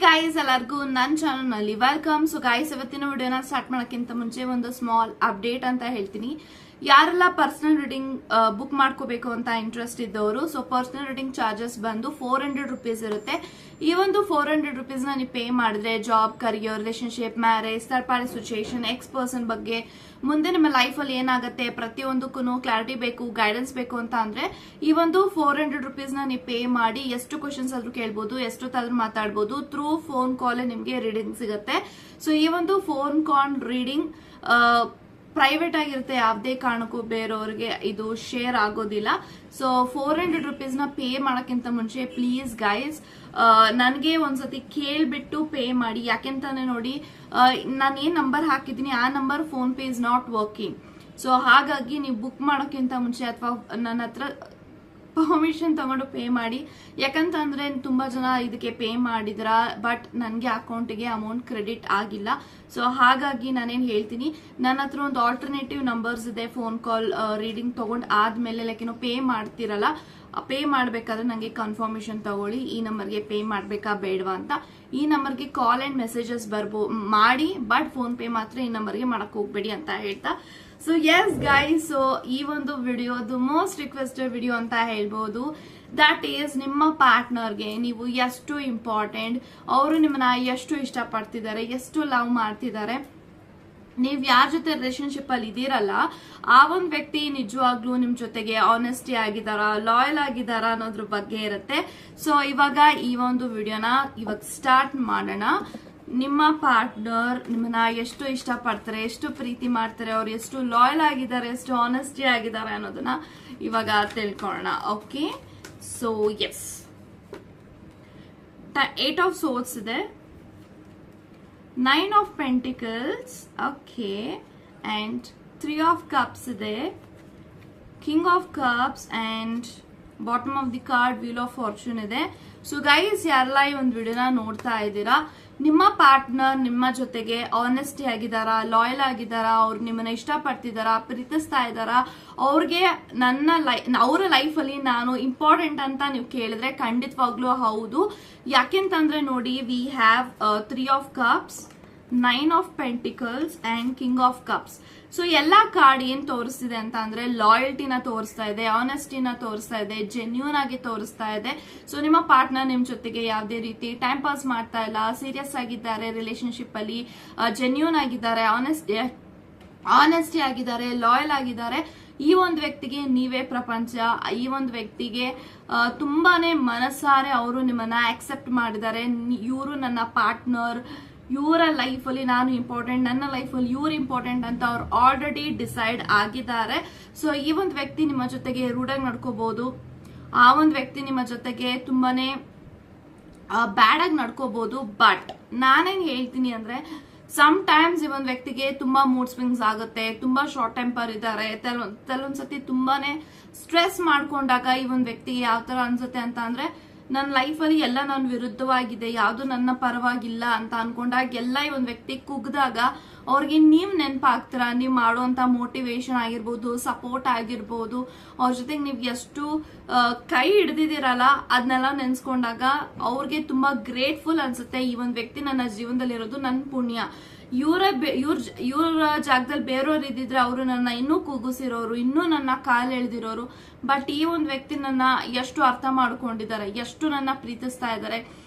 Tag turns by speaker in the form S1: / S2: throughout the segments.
S1: Guys, ಎಲ್ಲರಿಗೂ ನನ್ನ channel ನಲ್ಲಿ ವೆಲ್ಕಮ್. ಸೊ ಗೈಸ್, ಇವತ್ತಿನ ವಿಡಿಯೋನ ಸ್ಟಾರ್ಟ್ ಮಾಡೋಕ್ಕಿಂತ ಮುಂಚೆ ಒಂದು ಸ್ಮಾಲ್ ಅಪ್ಡೇಟ್ ಅಂತ ಹೇಳ್ತೀನಿ. ಯಾರೆಲ್ಲ ಪರ್ಸನಲ್ ರೀಡಿಂಗ್ ಬುಕ್ ಮಾಡ್ಕೋಬೇಕು ಅಂತ ಇಂಟ್ರೆಸ್ಟ್ ಇದ್ದವರು, ಸೊ ಪರ್ಸನಲ್ ರೀಡಿಂಗ್ ಚಾರ್ಜಸ್ ಬಂದು 400 ರುಪೀಸ್ ಇರುತ್ತೆ. ಈ ಒಂದು 400 ರುಪೀಸ್ ನ ನೀವು ಪೇ ಮಾಡಿದ್ರೆ job, career, relationship, marriage, third party situation, ex person ಬಗ್ಗೆ ಮುಂದೆ ನಿಮ್ಮ ಲೈಫ್ ಅಲ್ಲಿ ಏನಾಗುತ್ತೆ ಪ್ರತಿಯೊಂದಕ್ಕೂ ಕ್ಲಾರಿಟಿ ಬೇಕು, ಗೈಡೆನ್ಸ್ ಬೇಕು ಅಂತ ಅಂದ್ರೆ ಈ ಒಂದು 400 ರುಪೀಸ್ ನ ನೀವು ಪೇ ಮಾಡಿ ಎಷ್ಟು ಕ್ವಶನ್ಸ್ ಆದ್ರೂ ಕೇಳ್ಬೋದು, ಎಷ್ಟೊತ್ತಾದ್ರೂ ಮಾತಾಡ್ಬೋದು. ಥ್ರೂ ಫೋನ್ ಕಾಲ್ ನಿಮ್ಗೆ ರೀಡಿಂಗ್ ಸಿಗುತ್ತೆ. ಸೊ ಈ ಒಂದು ಫೋನ್ ಕಾಲ್ ರೀಡಿಂಗ್ ಪ್ರೈವೇಟ್ ಆಗಿರುತ್ತೆ, ಯಾವುದೇ ಕಾರಣಕ್ಕೂ ಬೇರೆಯವ್ರಿಗೆ ಇದು ಶೇರ್ ಆಗೋದಿಲ್ಲ. ಸೊ 400 ರುಪೀಸ್ ನ ಪೇ ಮಾಡೋಕ್ಕಿಂತ ಮುಂಚೆ ಪ್ಲೀಸ್ ಗೈಸ್ ನನಗೆ ಒಂದ್ಸತಿ ಕೇಳ್ಬಿಟ್ಟು ಪೇ ಮಾಡಿ. ಯಾಕೆಂತಾನೆ ನೋಡಿ, ನಾನು ಏನ್ ನಂಬರ್ ಹಾಕಿದ್ದೀನಿ ಆ number phone pay is not working. So ಹಾಗಾಗಿ ನೀವು ಬುಕ್ ಮಾಡೋಕ್ಕಿಂತ ಮುಂಚೆ ಅಥವಾ ನನ್ನ ಹತ್ರ ಪರ್ಮಿಷನ್ ತಗೊಂಡು ಪೇ ಮಾಡಿ. ಯಾಕಂತಂದ್ರೆ ತುಂಬಾ ಜನ ಇದಕ್ಕೆ ಪೇ ಮಾಡಿದ್ರ, ಬಟ್ ನನಗೆ ಅಕೌಂಟಿಗೆ ಅಮೌಂಟ್ ಕ್ರೆಡಿಟ್ ಆಗಿಲ್ಲ. ಸೊ ಹಾಗಾಗಿ ನಾನೇನ್ ಹೇಳ್ತೀನಿ, ನನ್ನ ಹತ್ರ ಒಂದು ಆಲ್ಟರ್ನೇಟಿವ್ ನಂಬರ್ಸ್ ಇದೆ. ಫೋನ್ ಕಾಲ್ ರೀಡಿಂಗ್ ತಗೊಂಡ್ ಆದ್ಮೇಲೆ ಲೈಕ್ ಏನೋ ಪೇ ಮಾಡ್ತಿರಲ್ಲ, ಪೇ ಮಾಡ್ಬೇಕಾದ್ರೆ ನಂಗೆ ಕನ್ಫರ್ಮೇಶನ್ ತಗೊಳ್ಳಿ, ಈ ನಂಬರ್ಗೆ ಪೇ ಮಾಡ್ಬೇಕಾ ಬೇಡವಾ ಅಂತ. ಈ ನಂಬರ್ಗೆ ಕಾಲ್ ಅಂಡ್ ಮೆಸೇಜಸ್ ಮಾಡಿ, ಬಟ್ ಫೋನ್ ಪೇ ಮಾತ್ರ ಈ ನಂಬರ್ಗೆ ಮಾಡಕ್ ಹೋಗ್ಬೇಡಿ ಅಂತ ಹೇಳ್ತಾ. ಸೊ ಎಸ್ ಗೈಸ್, ಸೊ ಈ ಒಂದು ವಿಡಿಯೋದು ಮೋಸ್ಟ್ ರಿಕ್ವೆಸ್ಟೆಡ್ ವಿಡಿಯೋ ಅಂತ ಹೇಳ್ಬೋದು. ದಟ್ ಈಸ್ ನಿಮ್ಮ ಪಾರ್ಟ್ನರ್ಗೆ ನೀವು ಎಷ್ಟು ಇಂಪಾರ್ಟೆಂಟ್, ಅವರು ನಿಮ್ಮನ್ನ ಎಷ್ಟು ಇಷ್ಟಪಡ್ತಿದ್ದಾರೆ, ಎಷ್ಟು ಲವ್ ಮಾಡ್ತಿದ್ದಾರೆ, ನೀವ್ ಯಾರ ಜೊತೆ ರಿಲೇಶನ್ಶಿಪ್ ಅಲ್ಲಿ ಇದೀರಲ್ಲ ಆ ಒಂದು ವ್ಯಕ್ತಿ ನಿಜವಾಗ್ಲೂ ನಿಮ್ ಜೊತೆಗೆ ಆನೆಸ್ಟಿ ಆಗಿದಾರ, ಲಾಯಲ್ ಆಗಿದಾರ ಅನ್ನೋದ್ರ ಬಗ್ಗೆ ಇರುತ್ತೆ. ಸೊ ಇವಾಗ ಈ ಒಂದು ವಿಡಿಯೋನ ಇವಾಗ ಸ್ಟಾರ್ಟ್ ಮಾಡೋಣ. ನಿಮ್ಮ ಪಾರ್ಟ್ನರ್ ನಿಮ್ಮನ್ನ ಎಷ್ಟು ಇಷ್ಟಪಡ್ತಾರೆ, ಎಷ್ಟು ಪ್ರೀತಿ ಮಾಡ್ತಾರೆ, ಅವ್ರು ಎಷ್ಟು ಲಾಯಲ್ ಆಗಿದ್ದಾರೆ, ಎಷ್ಟು ಆನೆಸ್ಟಿ ಆಗಿದ್ದಾರೆ ಅನ್ನೋದನ್ನ ಇವಾಗ ತಿಳ್ಕೊಳ್ಳೋಣ. Okay, so yes, 8 of swords ಇದೆ, 9 of pentacles, okay, and 3 of cups ಇದೆ, king of cups, and bottom of the card wheel of fortune ಇದೆ. ಸೊ ಗೈಸ್, ಯಾರೆಲ್ಲ ಈ ಒಂದು ವಿಡಿಯೋನ ನೋಡ್ತಾ ಇದ್ದೀರಾ, ನಿಮ್ಮ ಪಾರ್ಟ್ನರ್ ನಿಮ್ಮ ಜೊತೆಗೆ ಆನೆಸ್ಟಿ ಆಗಿದಾರಾ, ಲಾಯಲ್ ಆಗಿದಾರಾ, ಅವ್ರು ನಿಮ್ಮನ್ನ ಇಷ್ಟಪಡ್ತಿದಾರಾ, ಪ್ರೀತಿಸ್ತಾ ಇದಾರಾ, ಅವ್ರಿಗೆ ಅವರ ಲೈಫ್ ಅಲ್ಲಿ ನಾನು ಇಂಪಾರ್ಟೆಂಟ್ ಅಂತ ನೀವು ಕೇಳಿದ್ರೆ ಖಂಡಿತವಾಗ್ಲೂ ಹೌದು. ಯಾಕೆಂತಂದ್ರೆ ನೋಡಿ, we have 3 of cups, 9 of pentacles and king of cups. So ಎಲ್ಲಾ ಕಾರ್ಡ್ ಏನ್ ತೋರಿಸ್ತಿದೆ ಅಂತ ಅಂದ್ರೆ ಲಾಯಲ್ಟಿನ ತೋರಿಸ್ತಾ ಇದೆ, ಆನೆಸ್ಟಿನ ತೋರಿಸ್ತಾ ಇದೆ, ಜೆನ್ಯೂನ್ ಆಗಿ ತೋರಿಸ್ತಾ ಇದೆ. ಸೊ ನಿಮ್ಮ ಪಾರ್ಟ್ನರ್ ನಿಮ್ ಜೊತೆಗೆ ಯಾವುದೇ ರೀತಿ ಟೈಮ್ ಪಾಸ್ ಮಾಡ್ತಾ ಇಲ್ಲ, ಸೀರಿಯಸ್ ಆಗಿದ್ದಾರೆ, ರಿಲೇಶನ್ಶಿಪ್ ಅಲ್ಲಿ ಜೆನ್ಯೂನ್ ಆಗಿದ್ದಾರೆ, ಆನೆಸ್ಟಿ ಆಗಿದ್ದಾರೆ, ಲಾಯಲ್ ಆಗಿದ್ದಾರೆ. ಈ ಒಂದು ವ್ಯಕ್ತಿಗೆ ನೀವೇ ಪ್ರಪಂಚ. ಈ ಒಂದು ವ್ಯಕ್ತಿಗೆ ತುಂಬಾನೇ ಮನಸಾರೆ ಅವರು ನಿಮ್ಮನ್ನ ಆಕ್ಸೆಪ್ಟ್ ಮಾಡಿದ್ದಾರೆ. ಇವರು ನನ್ನ ಪಾರ್ಟ್ನರ್, ಇವರ ಲೈಫ್ ಅಲ್ಲಿ ನಾನು ಇಂಪಾರ್ಟೆಂಟ್, ನನ್ನ ಲೈಫ್ ಅಲ್ಲಿ ಇವ್ರು ಇಂಪಾರ್ಟೆಂಟ್ ಅಂತ ಅವ್ರು ಆಲ್ರೆಡಿ ಡಿಸೈಡ್ ಆಗಿದ್ದಾರೆ. ಸೊ ಈ ಒಂದು ವ್ಯಕ್ತಿ ನಿಮ್ಮ ಜೊತೆಗೆ ರೂಢಾಗಿ ನಡ್ಕೋಬಹುದು, ಆ ಒಂದು ವ್ಯಕ್ತಿ ನಿಮ್ಮ ಜೊತೆಗೆ ತುಂಬಾನೇ ಬ್ಯಾಡ್ ಆಗಿ ನಡ್ಕೋಬಹುದು. ಬಟ್ ನಾನೇನ್ ಹೇಳ್ತೀನಿ ಅಂದ್ರೆ, ಸಮ್ ಟೈಮ್ಸ್ ಈ ಒಂದು ವ್ಯಕ್ತಿಗೆ ತುಂಬಾ ಮೂಡ್ ಸ್ವಿಂಗ್ಸ್ ಆಗುತ್ತೆ, ತುಂಬಾ ಶಾರ್ಟ್ ಟೆಂಪರ್ ಇದ್ದಾರೆ, ಕೆಲವೊಂದ್ಸತಿ ತುಂಬಾನೇ ಸ್ಟ್ರೆಸ್ ಮಾಡ್ಕೊಂಡಾಗ ಈ ಒಂದು ವ್ಯಕ್ತಿಗೆ ಯಾವ ತರ ಅನ್ಸುತ್ತೆ ಅಂತ ಅಂದ್ರೆ, ನನ್ನ ಲೈಫಲ್ಲಿ ಎಲ್ಲ ನನ್ನ ವಿರುದ್ಧವಾಗಿದೆ, ಯಾವುದು ನನ್ನ ಪರವಾಗಿಲ್ಲ ಅಂತ ಅನ್ಕೊಂಡಾಗ ಎಲ್ಲ ಈ ಒಂದು ವ್ಯಕ್ತಿ ಕುಗ್ದಾಗ ಅವ್ರಿಗೆ ನೀವ್ ನೆನಪಾಗ್ತೀರಾ. ನೀವು ಮಾಡುವಂತ ಮೋಟಿವೇಶನ್ ಆಗಿರ್ಬೋದು, ಸಪೋರ್ಟ್ ಆಗಿರ್ಬೋದು, ಅವ್ರ ಜೊತೆಗೆ ನೀವು ಎಷ್ಟು ಕೈ ಹಿಡ್ದಿದ್ದೀರಲ್ಲ ಅದನ್ನೆಲ್ಲ ನೆನ್ಸ್ಕೊಂಡಾಗ ಅವ್ರಿಗೆ ತುಂಬಾ ಗ್ರೇಟ್ಫುಲ್ ಅನ್ಸುತ್ತೆ. ಈ ಒಂದು ವ್ಯಕ್ತಿ ನನ್ನ ಜೀವನದಲ್ಲಿ ಇರೋದು ನನ್ನ ಪುಣ್ಯ. ಇವ್ರ ಜಾಗದಲ್ಲಿ ಬೇರೆಯವ್ರು ಇದ್ದಿದ್ರೆ ಅವರು ನನ್ನ ಇನ್ನೂ ಕೂಗಿಸಿರೋರು, ಇನ್ನೂ ನನ್ನ ಕಾಲು ಎಳೆದಿರೋರು. ಬಟ್ ಈ ಒಂದು ವ್ಯಕ್ತಿ ನನ್ನ ಎಷ್ಟು ಅರ್ಥ ಮಾಡ್ಕೊಂಡಿದ್ದಾರೆ, ಎಷ್ಟು ನನ್ನ ಪ್ರೀತಿಸ್ತಾ ಇದ್ದಾರೆ,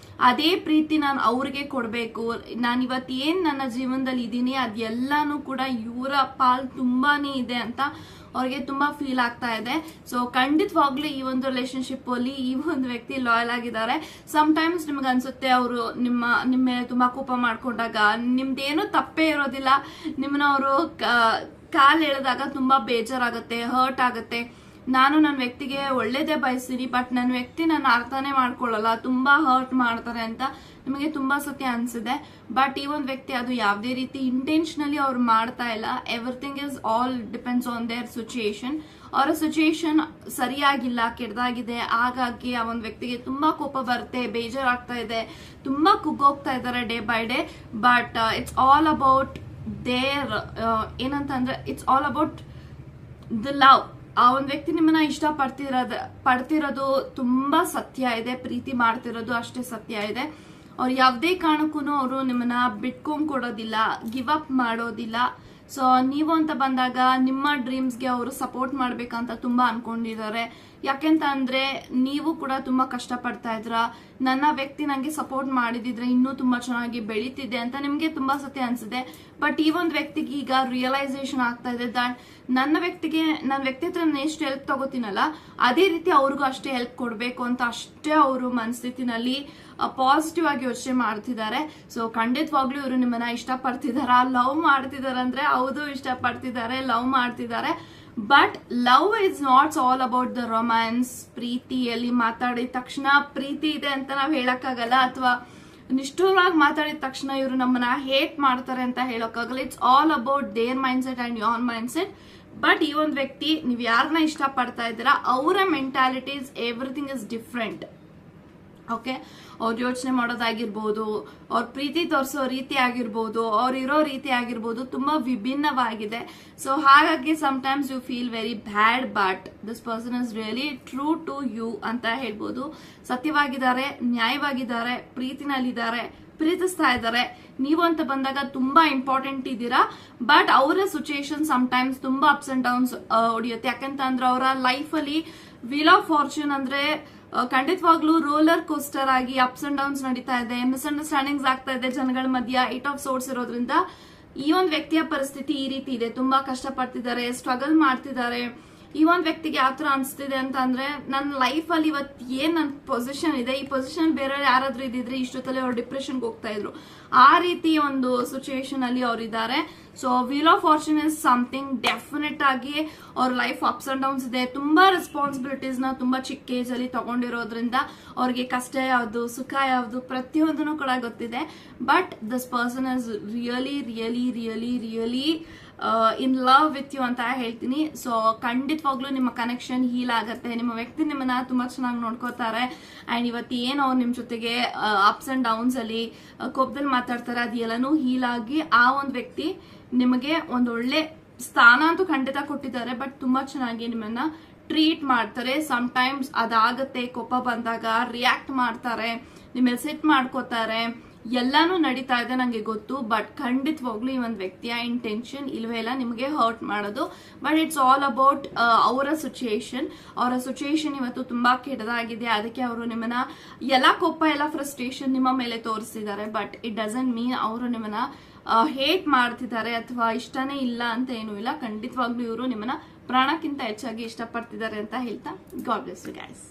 S1: ಅದೇ ಪ್ರೀತಿ ನಾನು ಅವ್ರಿಗೆ ಕೊಡ್ಬೇಕು. ನಾನು ಇವತ್ತು ಏನ್ ನನ್ನ ಜೀವನದಲ್ಲಿ ಇದೀನಿ ಅದೆಲ್ಲಾನು ಕೂಡ ಇವರ ಪಾಲ್ ತುಂಬಾನೇ ಇದೆ ಅಂತ ಅವ್ರಿಗೆ ತುಂಬಾ ಫೀಲ್ ಆಗ್ತಾ ಇದೆ. ಸೊ ಖಂಡಿತವಾಗ್ಲೂ ಈ ಒಂದು ರಿಲೇಶನ್ಶಿಪ್ ಅಲ್ಲಿ ಈ ಒಂದು ವ್ಯಕ್ತಿ ಲಾಯಲ್ ಆಗಿದ್ದಾರೆ. ಸಮ್ ಟೈಮ್ಸ್ ನಿಮ್ಗೆ ಅನ್ಸುತ್ತೆ ಅವರು ನಿಮ್ಮ ಮೇಲೆ ತುಂಬಾ ಕೋಪ ಮಾಡ್ಕೊಂಡಾಗ ನಿಮ್ದೇನು ತಪ್ಪೇ ಇರೋದಿಲ್ಲ, ನಿಮ್ಮನ್ನ ಅವರು ಕಾಲ್ ಎಳೆದಾಗ ತುಂಬಾ ಬೇಜಾರಾಗುತ್ತೆ, ಹರ್ಟ್ ಆಗುತ್ತೆ. ನಾನು ನನ್ನ ವ್ಯಕ್ತಿಗೆ ಒಳ್ಳೇದೇ ಬಯಸ್ತೀನಿ, ಬಟ್ ನನ್ನ ವ್ಯಕ್ತಿ ನನ್ನ ಅರ್ಥನೇ ಮಾಡ್ಕೊಳ್ಳಲ್ಲ, ತುಂಬಾ ಹರ್ಟ್ ಮಾಡ್ತಾರೆ ಅಂತ ನಿಮಗೆ ತುಂಬಾ ಸತಿ ಅನ್ಸಿದೆ. ಬಟ್ ಈ ಒಂದು ವ್ಯಕ್ತಿ ಅದು ಯಾವುದೇ ರೀತಿ ಇಂಟೆನ್ಷನಲಿ ಅವ್ರು ಮಾಡ್ತಾ ಇಲ್ಲ. Everything is all depends on there situation. ಅವರ ಸಿಚುಯೇಷನ್ ಸರಿಯಾಗಿಲ್ಲ, ಕೆಟ್ಟದಾಗಿದೆ, ಹಾಗಾಗಿ ಆ ಒಂದು ವ್ಯಕ್ತಿಗೆ ತುಂಬಾ ಕೋಪ ಬರುತ್ತೆ, ಬೇಜಾರಾಗ್ತಾ ಇದೆ, ತುಂಬಾ ಕುಗ್ಗೋಗ್ತಾ ಇದ್ದಾರೆ day by day. But it's all about there ಏನಂತಂದ್ರೆ, it's all about the love. ಆ ಒಂದು ವ್ಯಕ್ತಿ ನಿಮ್ಮನ್ನ ಇಷ್ಟ ಪಡ್ತಿರೋದು ತುಂಬಾ ಸತ್ಯ ಇದೆ, ಪ್ರೀತಿ ಮಾಡ್ತಿರೋದು ಅಷ್ಟೇ ಸತ್ಯ ಇದೆ. ಅವ್ರು ಯಾವುದೇ ಕಾರಣಕ್ಕೂ ಅವರು ನಿಮ್ಮನ್ನ ಬಿಟ್ಕೊಂಡ್ ಕೊಡೋದಿಲ್ಲ, ಗಿವ್ ಅಪ್ ಮಾಡೋದಿಲ್ಲ. ಸೊ ನೀವು ಅಂತ ಬಂದಾಗ ನಿಮ್ಮ ಡ್ರೀಮ್ಸ್ಗೆ ಅವರು ಸಪೋರ್ಟ್ ಮಾಡ್ಬೇಕಂತ ತುಂಬಾ ಅನ್ಕೊಂಡಿದ್ದಾರೆ. ಯಾಕೆಂತ ಅಂದ್ರೆ ನೀವು ಕೂಡ ತುಂಬಾ ಕಷ್ಟ ಪಡ್ತಾ ಇದ್ರ, ನನ್ನ ವ್ಯಕ್ತಿ ನಂಗೆ ಸಪೋರ್ಟ್ ಮಾಡಿದಿದ್ರೆ ಇನ್ನೂ ತುಂಬಾ ಚೆನ್ನಾಗಿ ಬೆಳೀತಿದೆ ಅಂತ ನಿಮ್ಗೆ ತುಂಬಾ ಸತಿ ಅನ್ಸಿದೆ. ಬಟ್ ಈ ಒಂದು ವ್ಯಕ್ತಿಗೆ ಈಗ ರಿಯಲೈಸೇಷನ್ ಆಗ್ತಾ ಇದೆ ದಟ್ ನನ್ನ ವ್ಯಕ್ತಿ ಹತ್ರ ನಾನು ಎಷ್ಟು ಹೆಲ್ಪ್ ತಗೋತೀನಲ್ಲ ಅದೇ ರೀತಿ ಅವ್ರಿಗೂ ಅಷ್ಟೇ ಹೆಲ್ಪ್ ಕೊಡ್ಬೇಕು ಅಂತ ಅಷ್ಟೇ ಅವರು ಮನಸ್ಥಿತಿನಲ್ಲಿ ಪಾಸಿಟಿವ್ ಆಗಿ ಯೋಚನೆ ಮಾಡ್ತಿದ್ದಾರೆ. ಸೊ ಖಂಡಿತವಾಗ್ಲೂ ಇವರು ನಿಮ್ಮನ್ನ ಇಷ್ಟಪಡ್ತಿದಾರ, ಲವ್ ಮಾಡ್ತಿದಾರೆ ಅಂದ್ರೆ ಹೌದು ಇಷ್ಟಪಡ್ತಿದ್ದಾರೆ, ಲವ್ ಮಾಡ್ತಿದ್ದಾರೆ. But love is not all about the romance. ಪ್ರೀತಿಯಲ್ಲಿ ಮಾತಾಡಿದ ತಕ್ಷಣ ಪ್ರೀತಿ ಇದೆ ಅಂತ ನಾವ್ ಹೇಳಕ್ಕಾಗಲ್ಲ, ಅಥವಾ ನಿಷ್ಠುರವಾಗಿ ಮಾತಾಡಿದ ತಕ್ಷಣ ಇವರು ನಮ್ಮನ್ನ ಹೇಟ್ ಮಾಡ್ತಾರೆ ಅಂತ ಹೇಳೋಕ್ಕಾಗಲ್ಲ. It's all about their mind set and your mind set. But ಈ ಒಂದು ವ್ಯಕ್ತಿ ನೀವು ಯಾರನ್ನ ಇಷ್ಟಪಡ್ತಾ ಇದ್ದೀರಾ ಅವರ ಮೆಂಟಾಲಿಟೀಸ್ ಎವ್ರಿಥಿಂಗ್ ಇಸ್ ಡಿಫ್ರೆಂಟ್. ಓಕೆ, ಅವ್ರು ಯೋಚನೆ ಮಾಡೋದಾಗಿರ್ಬೋದು, ಅವ್ರ ಪ್ರೀತಿ ತೋರಿಸೋ ರೀತಿ ಆಗಿರ್ಬೋದು, ಅವ್ರು ಇರೋ ರೀತಿ ಆಗಿರ್ಬೋದು, ತುಂಬಾ ವಿಭಿನ್ನವಾಗಿದೆ. ಸೊ ಹಾಗಾಗಿ sometimes you feel very bad, but this person is really true to you ಅಂತ ಹೇಳ್ಬೋದು. ಸತ್ಯವಾಗಿದ್ದಾರೆ, ನ್ಯಾಯವಾಗಿದ್ದಾರೆ, ಪ್ರೀತಿನಲ್ಲಿದ್ದಾರೆ, ಪ್ರೀತಿಸ್ತಾ ಇದ್ದಾರೆ. ನೀವು ಅಂತ ಬಂದಾಗ ತುಂಬಾ ಇಂಪಾರ್ಟೆಂಟ್ ಇದ್ದೀರಾ. ಬಟ್ ಅವರ ಸಿಚುಯೇಷನ್ ಸಮ್ಟೈಮ್ಸ್ ತುಂಬಾ ಅಪ್ಸ್ ಅಂಡ್ ಡೌನ್ಸ್ ಹೊಡಿಯುತ್ತೆ. ಯಾಕಂತ ಅಂದ್ರೆ ಅವರ ಲೈಫ್ ಅಲ್ಲಿ ವೀಲ್ ಆಫ್ ಫಾರ್ಚೂನ್ ಅಂದ್ರೆ ಖಂಡಿತವಾಗ್ಲೂ ರೋಲರ್ ಕೋಸ್ಟರ್ ಆಗಿ ಅಪ್ಸ್ ಅಂಡ್ ಡೌನ್ಸ್ ನಡೀತಾ ಇದೆ, ಮಿಸ್ಅಂಡರ್ಸ್ಟ್ಯಾಂಡಿಂಗ್ಸ್ ಆಗ್ತಾ ಇದೆ ಜನಗಳ ಮಧ್ಯ. 8 ಆಫ್ ಸೋರ್ಸ್ ಇರೋದ್ರಿಂದ ಈ ಒಂದು ವ್ಯಕ್ತಿಯ ಪರಿಸ್ಥಿತಿ ಈ ರೀತಿ ಇದೆ. ತುಂಬಾ ಕಷ್ಟ ಪಡ್ತಿದ್ದಾರೆ, ಸ್ಟ್ರಗಲ್ ಮಾಡ್ತಿದ್ದಾರೆ. ಈ ಒಂದು ವ್ಯಕ್ತಿಗೆ ಯಾವ ತರ ಅನ್ಸ್ತಿದೆ ಅಂತ ಅಂದ್ರೆ ನನ್ನ ಲೈಫ್ ಅಲ್ಲಿ ಇವತ್ತು ಏನ್ ನನ್ನ ಪೊಸಿಷನ್ ಇದೆ, ಈ ಪೊಸಿಷನ್ ಬೇರೆ ಯಾರಾದ್ರೂ ಇದ್ದಿದ್ರೆ ಇಷ್ಟೊತ್ತಲ್ಲಿ ಅವ್ರು ಡಿಪ್ರೆಷನ್ಗೆ ಹೋಗ್ತಾ ಇದ್ರು. ಆ ರೀತಿ ಒಂದು ಸಿಚುಯೇಷನ್ ಅಲ್ಲಿ ಅವ್ರು ಇದ್ದಾರೆ. So wheel of fortune is something definite ಆಗಿ ಅವ್ರ ಲೈಫ್ ಅಪ್ಸ್ ಅಂಡ್ ಡೌನ್ಸ್ ಇದೆ. ತುಂಬಾ ರೆಸ್ಪಾನ್ಸಿಬಿಲಿಟೀಸ್ ನ ತುಂಬಾ ಚಿಕ್ಕ ಏಜ್ ಅಲ್ಲಿ ತಗೊಂಡಿರೋದ್ರಿಂದ ಅವ್ರಿಗೆ ಕಷ್ಟ ಯಾವ್ದು, ಸುಖ ಯಾವ್ದು, ಪ್ರತಿಯೊಂದನ್ನು ಕೂಡ ಗೊತ್ತಿದೆ. But this person is really really really really in love with you ಅಂತ ಹೇಳ್ತೀನಿ. ಸೊ ಖಂಡಿತವಾಗ್ಲೂ ನಿಮ್ಮ ಕನೆಕ್ಷನ್ ಹೀಲ್ ಆಗತ್ತೆ. ನಿಮ್ಮ ವ್ಯಕ್ತಿ ನಿಮ್ಮನ್ನ ತುಂಬಾ ಚೆನ್ನಾಗಿ ನೋಡ್ಕೋತಾರೆ. ಅಂಡ್ ಇವತ್ತು ಏನು ಅವ್ರು ನಿಮ್ ಜೊತೆಗೆ ಅಪ್ಸ್ ಅಂಡ್ ಡೌನ್ಸ್ ಅಲ್ಲಿ ಕೋಪದಲ್ಲಿ ಮಾತಾಡ್ತಾರೆ ಅದೆಲ್ಲನೂ ಹೀಲ್ ಆಗಿ ಆ ಒಂದು ವ್ಯಕ್ತಿ ನಿಮಗೆ ಒಂದೊಳ್ಳೆ ಸ್ಥಾನ ಅಂತೂ ಖಂಡಿತ ಕೊಟ್ಟಿದ್ದಾರೆ. ಬಟ್ ತುಂಬಾ ಚೆನ್ನಾಗಿ ನಿಮ್ಮನ್ನ ಟ್ರೀಟ್ ಮಾಡ್ತಾರೆ. ಸಮ್ಟೈಮ್ಸ್ ಅದಾಗತ್ತೆ, ಕೋಪ ಬಂದಾಗ ರಿಯಾಕ್ಟ್ ಮಾಡ್ತಾರೆ, ನಿಮ್ಮಲ್ಲಿ ಸೆಟ್ ಮಾಡ್ಕೋತಾರೆ, ಎಲ್ಲಾನು ನಡೀತಾ ಇದೆ ನಂಗೆ ಗೊತ್ತು. ಬಟ್ ಖಂಡಿತವಾಗ್ಲೂ ಈ ಒಂದು ವ್ಯಕ್ತಿಯ ಇಂಟೆನ್ಷನ್ ಇಲ್ವೇ ಇಲ್ಲ ನಿಮಗೆ ಹರ್ಟ್ ಮಾಡೋದು. ಬಟ್ ಇಟ್ಸ್ ಆಲ್ ಅಬೌಟ್ ಅವರ ಸಿಚುಯೇಷನ್ ಇವತ್ತು ತುಂಬಾ ಕೆಟ್ಟದಾಗಿದೆ. ಅದಕ್ಕೆ ಅವರು ನಿಮ್ಮನ್ನ ಎಲ್ಲ ಕೋಪ ಎಲ್ಲ ಫ್ರಸ್ಟ್ರೇಷನ್ ನಿಮ್ಮ ಮೇಲೆ ತೋರಿಸಿದ್ದಾರೆ. ಬಟ್ ಇಟ್ ಡಸಂಟ್ ಮೀನ್ ಅವರು ನಿಮ್ಮನ್ನ ಹೇಟ್ ಮಾಡ್ತಿದ್ದಾರೆ ಅಥವಾ ಇಷ್ಟನೇ ಇಲ್ಲ ಅಂತ ಏನೂ ಇಲ್ಲ. ಖಂಡಿತವಾಗ್ಲೂ ಇವರು ನಿಮ್ಮನ್ನ ಪ್ರಾಣಕ್ಕಿಂತ ಹೆಚ್ಚಾಗಿ ಇಷ್ಟಪಡ್ತಿದ್ದಾರೆ ಅಂತ ಹೇಳ್ತಾ ಗಾಡ್ ಬ್ಲೆಸ್ ಯು ಗೈಸ್.